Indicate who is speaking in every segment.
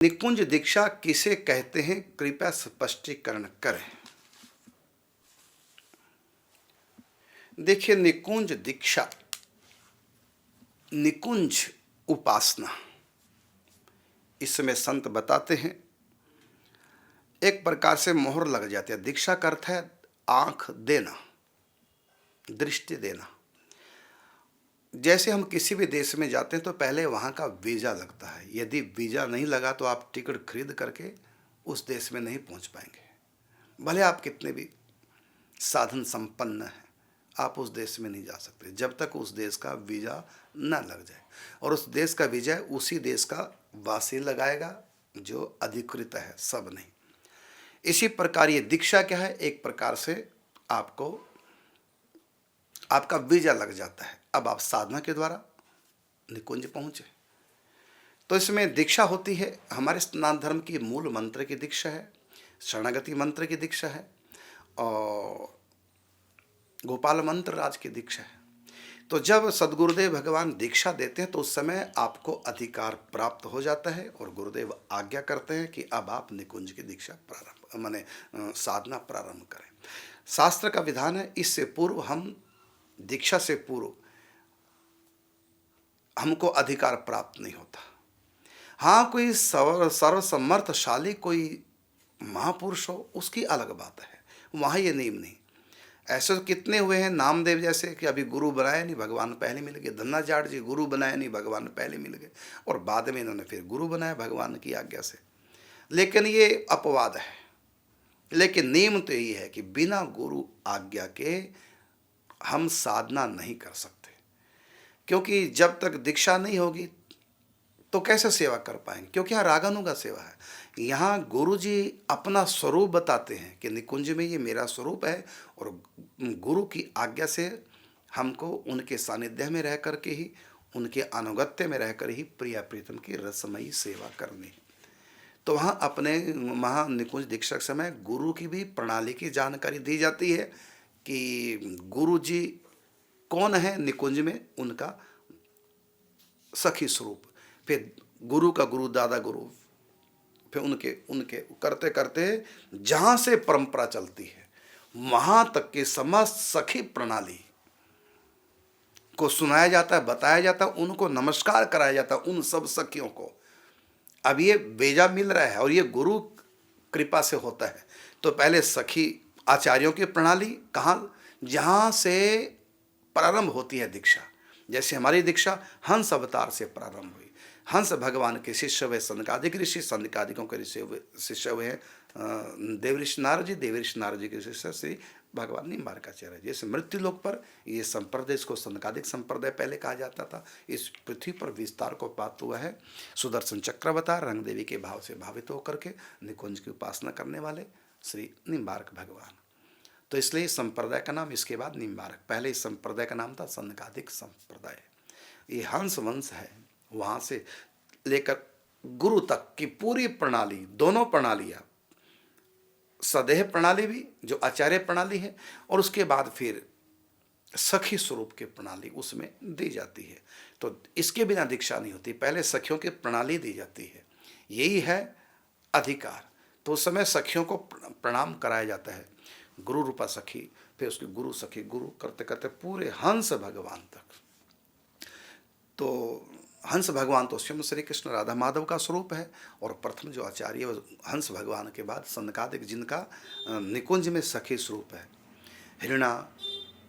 Speaker 1: निकुंज दीक्षा किसे कहते हैं, कृपया स्पष्टीकरण करें। देखिए, निकुंज दीक्षा, निकुंज उपासना, इसमें संत बताते हैं एक प्रकार से मोहर लग जाती है। दीक्षा का अर्थ है आंख देना, दृष्टि देना। जैसे हम किसी भी देश में जाते हैं तो पहले वहाँ का वीज़ा लगता है। यदि वीज़ा नहीं लगा तो आप टिकट खरीद करके उस देश में नहीं पहुँच पाएंगे। भले आप कितने भी साधन संपन्न हैं, आप उस देश में नहीं जा सकते जब तक उस देश का वीज़ा न लग जाए। और उस देश का वीज़ा उसी देश का वासी लगाएगा जो अधिकृत है, सब नहीं। इसी प्रकार ये दीक्षा क्या है, एक प्रकार से आपको आपका वीज़ा लग जाता है। अब आप साधना के द्वारा निकुंज पहुँचे। तो इसमें दीक्षा होती है, हमारे सनातन धर्म की मूल मंत्र की दीक्षा है, शरणागति मंत्र की दीक्षा है और गोपाल मंत्र राज की दीक्षा है। तो जब सदगुरुदेव भगवान दीक्षा देते हैं तो उस समय आपको अधिकार प्राप्त हो जाता है और गुरुदेव आज्ञा करते हैं कि अब आप निकुंज की दीक्षा साधना प्रारंभ करें। शास्त्र का विधान है, इससे पूर्व हम दीक्षा से पूर्व हमको अधिकार प्राप्त नहीं होता। हाँ, कोई सर्वसमर्थशाली कोई महापुरुष हो उसकी अलग बात है, वहाँ ये नियम नहीं। ऐसे तो कितने हुए हैं नामदेव जैसे कि अभी गुरु बनाया नहीं, भगवान पहले मिल गए। धन्नाचार्य जी गुरु बनाया नहीं, भगवान पहले मिल गए और बाद में इन्होंने फिर गुरु बनाया भगवान की आज्ञा से। लेकिन ये अपवाद है। लेकिन नियम तो यही है कि बिना गुरु आज्ञा के हम साधना नहीं कर सकते, क्योंकि जब तक दीक्षा नहीं होगी तो कैसे सेवा कर पाएंगे, क्योंकि यहाँ रागानुगा सेवा है। यहाँ गुरु जी अपना स्वरूप बताते हैं कि निकुंज में ये मेरा स्वरूप है और गुरु की आज्ञा से हमको उनके सानिध्य में रह कर के ही, उनके अनुगत्य में रह कर ही प्रिया प्रीतम की रसमयी सेवा करनी है। तो वहाँ अपने निकुंज दीक्षा के समय गुरु की भी प्रणाली की जानकारी दी जाती है कि गुरु जी कौन है निकुंज में, उनका सखी स्वरूप, फिर गुरु का गुरु दादा गुरु, फिर उनके उनके करते करते जहाँ से परंपरा चलती है वहाँ तक की समस्त सखी प्रणाली को सुनाया जाता है, बताया जाता है, उनको नमस्कार कराया जाता है, उन सब सखियों को। अब ये बेजा मिल रहा है और ये गुरु कृपा से होता है। तो पहले सखी आचार्यों की प्रणाली कहाँ, जहाँ से प्रारंभ होती है दीक्षा। जैसे हमारी दीक्षा हंस अवतार से प्रारंभ हुई। हंस भगवान के शिष्य हुए सनकादिक ऋषि, सनकादिकों के शिष्य हुए देवऋषि नारद जी, देवऋषि नारद जी के शिष्य श्री भगवान निम्बारकाचार्य। जैसे मृत्यु लोक पर ये संप्रदाय, इसको सनकादिक संप्रदाय पहले कहा जाता था, इस पृथ्वी पर विस्तार को प्राप्त हुआ है सुदर्शन चक्रवतार रंग देवी के भाव से भावित होकर के निकुंज की उपासना करने वाले श्री निम्बारक भगवान। तो इसलिए इस संप्रदाय का नाम इसके बाद निम्बारक, पहले इस संप्रदाय का नाम था सनकादिक संप्रदाय। ये हंस वंश है, वहाँ से लेकर गुरु तक की पूरी प्रणाली, दोनों प्रणालियाँ, सदेह प्रणाली भी जो आचार्य प्रणाली है और उसके बाद फिर सखी स्वरूप की प्रणाली उसमें दी जाती है। तो इसके बिना दीक्षा नहीं होती, पहले सखियों की प्रणाली दी जाती है, यही है अधिकार। तो उस समय सखियों को प्रणाम कराया जाता है, गुरु रूपा सखी, फिर उसकी गुरु सखी, गुरु करते करते पूरे हंस भगवान तक। तो हंस भगवान तो स्वयं श्री कृष्ण राधा माधव का स्वरूप है और प्रथम जो आचार्य हंस भगवान के बाद सनकादिक, जिनका निकुंज में सखी स्वरूप है, हिरणा,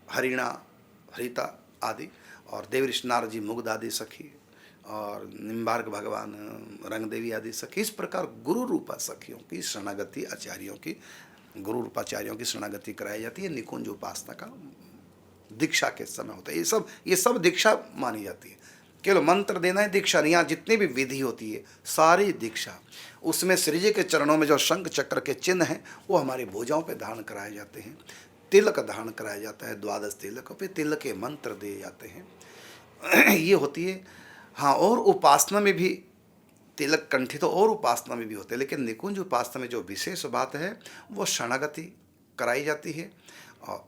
Speaker 1: हरिणा, हरिता आदि, और देवऋषि नारद जी मुग्ध आदि सखी, और निम्बार्क भगवान रंगदेवी आदि सखी। इस प्रकार गुरु रूपा सखियों की शरणागति, आचार्यों की, गुरु रूपाचार्यों की शरणागति कराई जाती है। निकुंज उपासना का दीक्षा के समय होता है। ये सब दीक्षा मानी जाती है। केवल मंत्र देना है दीक्षा नहीं। यहाँ जितनी भी विधि होती है सारी दीक्षा, उसमें श्री जी के चरणों में जो शंख चक्र के चिन्ह हैं वो हमारी भुजाओं पे धारण कराए जाते हैं, तिलक धारण कराया जाता है, द्वादश तिलक पे तिलक के मंत्र दिए जाते हैं। ये होती है। हाँ, और उपासना में भी तिलक कंठित और उपासना में भी होते हैं, लेकिन निकुंज उपासना में जो विशेष बात है वो शरणागति कराई जाती है और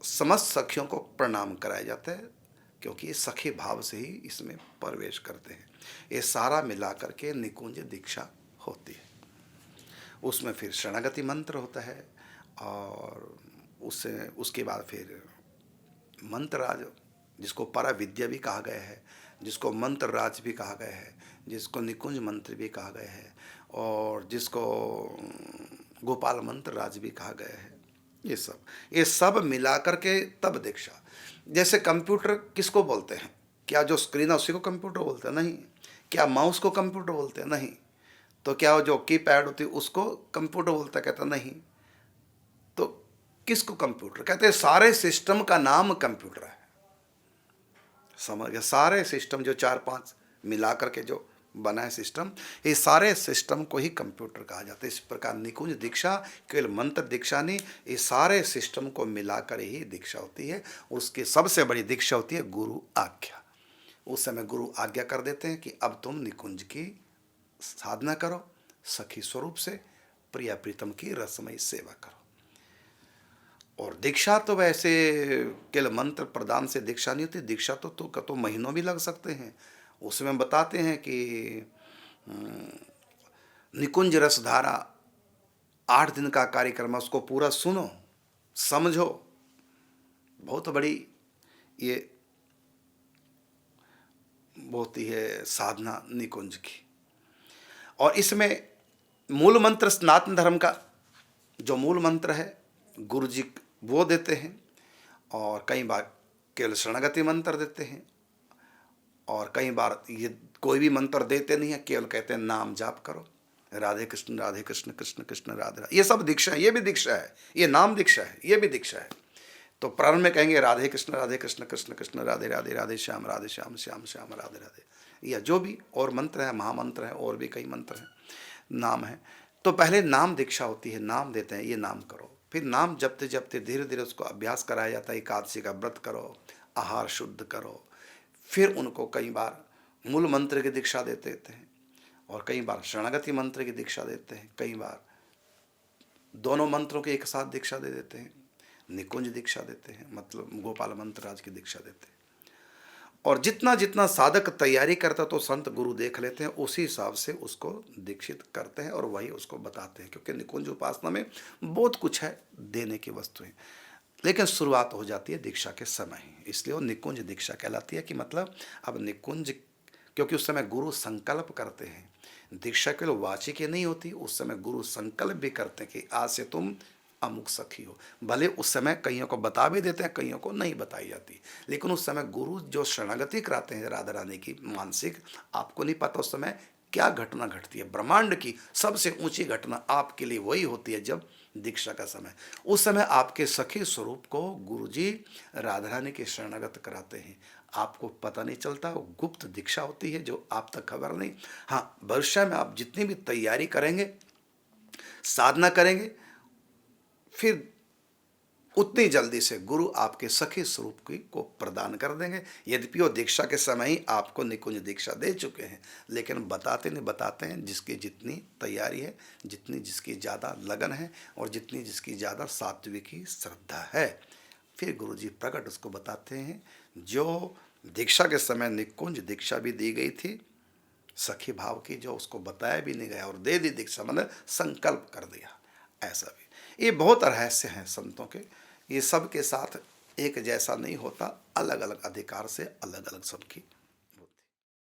Speaker 1: समस्त सखियों को प्रणाम कराया जाता है, क्योंकि ये सखी भाव से ही इसमें प्रवेश करते हैं। ये सारा मिला करके निकुंज दीक्षा होती है। उसमें फिर शरणागति मंत्र होता है और उससे उसके बाद फिर मंत्रराज, जिसको परा विद्या भी कहा गया है, जिसको मंत्रराज भी कहा गया है, जिसको निकुंज मंत्र भी कहा गया है और जिसको गोपाल मंत्र राज भी कहा गया है। ये सब मिला करके तब दीक्षा। जैसे कंप्यूटर किसको बोलते हैं? क्या जो स्क्रीन है उसी को कंप्यूटर बोलते हैं? नहीं। क्या माउस को कंप्यूटर बोलते हैं? नहीं। तो क्या जो कीपैड होती है उसको कंप्यूटर बोलता है? कहता नहीं। तो किसको कंप्यूटर कहते हैं? सारे सिस्टम का नाम कंप्यूटर है। समझ गए? सारे सिस्टम जो 4-5 मिला करके जो बना है सिस्टम, ये सारे सिस्टम को ही कंप्यूटर कहा जाता है। इस प्रकार निकुंज दीक्षा केवल मंत्र दीक्षा नहीं, ये सारे सिस्टम को मिलाकर ही दीक्षा होती है। उसकी सबसे बड़ी दीक्षा होती है गुरु आज्ञा। उस समय गुरु आज्ञा कर देते हैं कि अब तुम निकुंज की साधना करो, सखी स्वरूप से प्रिया प्रीतम की रसमयी सेवा करो। और दीक्षा तो वैसे केवल मंत्र प्रदान से दीक्षा नहीं होती। दीक्षा तो महीनों भी लग सकते हैं। उसमें बताते हैं कि निकुंज रसधारा 8 दिन का कार्यक्रम है, उसको पूरा सुनो, समझो। बहुत बड़ी ये होती है साधना निकुंज की। और इसमें मूल मंत्र सनातन धर्म का जो मूल मंत्र है गुरु जी वो देते हैं, और कई बार केवल शरणागति मंत्र देते हैं, और कई बार ये कोई भी मंत्र देते नहीं है, केवल कहते हैं नाम जाप करो, राधे कृष्ण कृष्ण कृष्ण राधे राधे। ये सब दीक्षा है, ये भी दीक्षा है, ये नाम दीक्षा है, ये भी दीक्षा है। तो प्रारंभ में कहेंगे राधे कृष्ण कृष्ण कृष्ण राधे राधे राधे श्याम श्याम श्याम राधे राधे, या जो भी और मंत्र है, महामंत्र है, और भी कई मंत्र हैं, नाम है। तो पहले नाम दीक्षा होती है, नाम देते हैं, ये नाम करो। फिर नाम जपते जपते धीरे धीरे उसको अभ्यास कराया जाता है। एकादशी का व्रत करो, आहार शुद्ध करो। फिर उनको कई बार मूल मंत्र की दीक्षा देते हैं, और कई बार शरणागति मंत्र की दीक्षा देते हैं, कई बार दोनों मंत्रों की एक साथ दीक्षा दे देते हैं, निकुंज दीक्षा देते हैं, मतलब गोपाल मंत्र राज की दीक्षा देते हैं। और जितना जितना साधक तैयारी करता तो संत गुरु देख लेते हैं, उसी हिसाब से उसको दीक्षित करते हैं और वही उसको बताते हैं। क्योंकि निकुंज उपासना में बहुत कुछ है देने की वस्तुएं, लेकिन शुरुआत हो जाती है दीक्षा के समय ही, इसलिए वो निकुंज दीक्षा कहलाती है। कि मतलब अब निकुंज, क्योंकि उस समय गुरु संकल्प करते हैं। दीक्षा केवल वाचिक नहीं होती, उस समय गुरु संकल्प भी करते हैं कि आज से तुम अमुक सखी हो। भले उस समय कईयों को बता भी देते हैं, कईयों को नहीं बताई जाती, लेकिन उस समय गुरु जो शरणागति कराते हैं राधा रानी की मानसिक, आपको नहीं पता उस समय क्या घटना घटती है। ब्रह्मांड की सबसे ऊंची घटना आपके लिए वही होती है जब दीक्षा का समय। उस समय आपके सखी स्वरूप को गुरुजी राधा रानी के शरणागत कराते हैं, आपको पता नहीं चलता। वो गुप्त दीक्षा होती है जो आप तक खबर नहीं। हाँ, भविष्य में आप जितनी भी तैयारी करेंगे, साधना करेंगे, फिर उतनी जल्दी से गुरु आपके सखी स्वरूप की को प्रदान कर देंगे। यद्यपि वो दीक्षा के समय ही आपको निकुंज दीक्षा दे चुके हैं, लेकिन बताते हैं जिसकी जितनी तैयारी है, जितनी जिसकी ज़्यादा लगन है, और जितनी जिसकी ज़्यादा सात्विकी श्रद्धा है, फिर गुरु जी प्रकट उसको बताते हैं। जो दीक्षा के समय निकुंज दीक्षा भी दी गई थी सखी भाव की, जो उसको बताया भी नहीं गया और दे दी दीक्षा, मतलब संकल्प कर दिया, ऐसा भी। ये बहुत रहस्य हैं संतों के, ये सब के साथ एक जैसा नहीं होता, अलग अलग अधिकार से अलग अलग सबकी